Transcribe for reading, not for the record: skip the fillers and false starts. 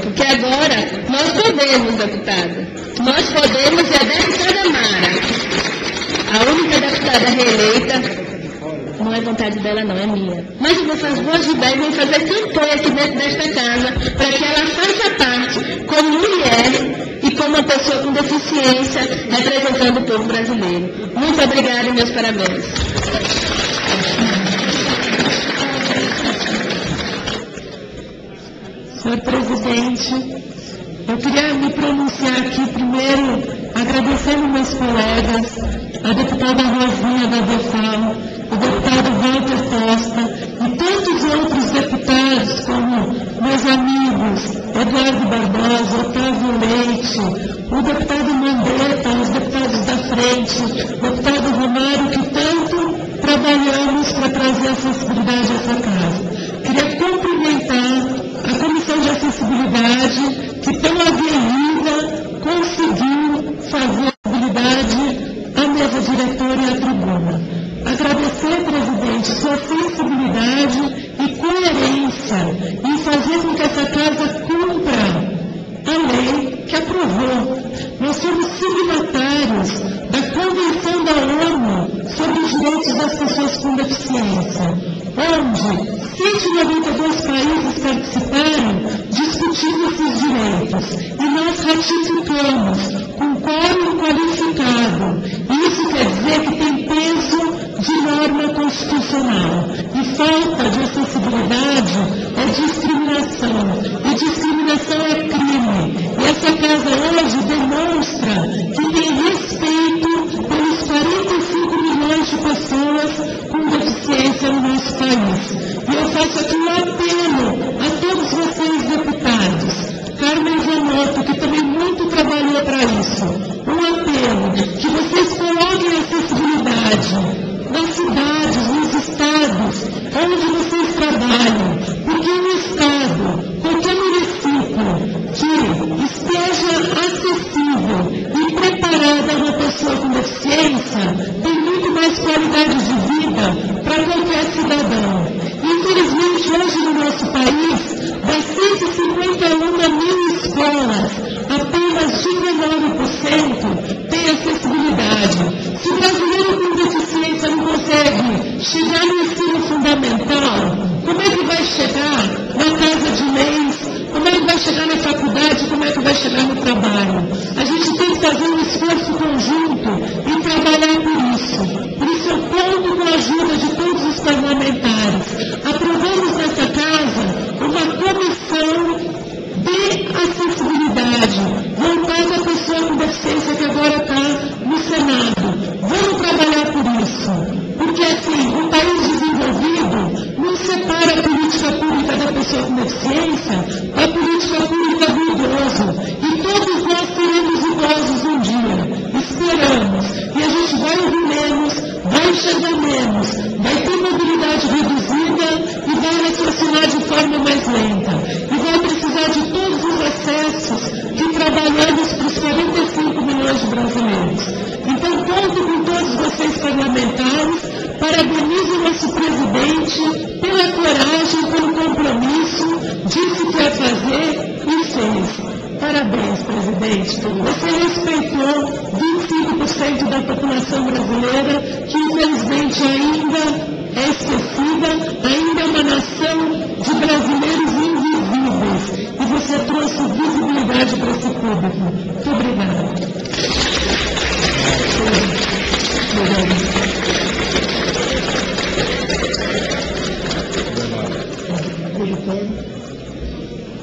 Porque agora nós podemos, deputada. Nós podemos e a deputada Mara, a única deputada reeleita, não é vontade dela não, é minha. Mas eu vou ajudar e vou fazer campanha aqui dentro desta casa para que ela faça parte como mulher e como uma pessoa com deficiência representando o povo brasileiro. Muito obrigada e meus parabéns. Senhor presidente, eu queria me pronunciar aqui primeiro agradecendo meus colegas, a deputada Rosinha da DEFAL, o deputado Walter Costa e tantos outros deputados como meus amigos Eduardo Barbosa, Otávio Leite, o deputado Mandetta, os deputados da frente, o deputado Romário, que tanto trabalhamos para trazer acessibilidade a essa casa. Queria cumprimentar a Comissão de Acessibilidade, que pela avenida conseguiu fazer a acessibilidade à mesa diretora e à tribuna. Agradecer, presidente, sua sensibilidade e coerência em fazer com que essa casa cumpra a lei que aprovou. Nós somos signatários da Convenção da ONU sobre os direitos das pessoas com deficiência, onde 192 países participaram discutindo esses direitos e nós ratificamos com quórum qualificado. Isso quer dizer que tem peso de norma constitucional. E falta de acessibilidade é discriminação. E discriminação é crime. E essa casa hoje demonstra que tem respeito pelos 45 milhões de pessoas com deficiência no nosso país. E eu faço aqui um apelo a todos vocês, deputados, Carmen Zanotto, que também muito trabalhou para isso, um apelo que vocês coloquem a acessibilidade nas cidades, nos estados, onde vocês trabalham, porque um estado, qualquer município que esteja acessível e preparado a uma pessoa com deficiência, tem muito mais qualidade de vida para qualquer cidadão. Infelizmente, hoje no nosso país, das 151 mil escolas, apenas 19% tem acessibilidade. Se o brasileiro com deficiência não consegue chegar no ensino fundamental, como é que vai chegar na casa de leis? Como é que vai chegar na faculdade? Como é que vai chegar no trabalho? A gente tem que fazer um esforço conjunto e trabalhar por isso. Por isso eu conto com a ajuda de todos os parlamentares. Aprovamos nessa casa uma comissão de acessibilidade voltada à pessoa com deficiência que agora está no Senado. Vamos trabalhar por isso. Porque assim, um país desenvolvido não separa a política pública da pessoa com deficiência da política pública do idoso. E todos nós seremos idosos um dia. Esperamos. E a gente vai ouvir menos, vai enxergar menos, vai ter mobilidade reduzida e vai raciocinar de forma mais lenta. E vai precisar de todos os acessos que trabalhamos para os 45 milhões de brasileiros. Então, conto com todos vocês parlamentares, parabenizo o nosso presidente pela coragem, pelo compromisso, disse que ia fazer e fez. Parabéns, presidente. Você respeitou 25% da população brasileira, que infelizmente ainda é esquecida, ainda é uma nação de brasileiros invisíveis. E você trouxe visibilidade para esse público.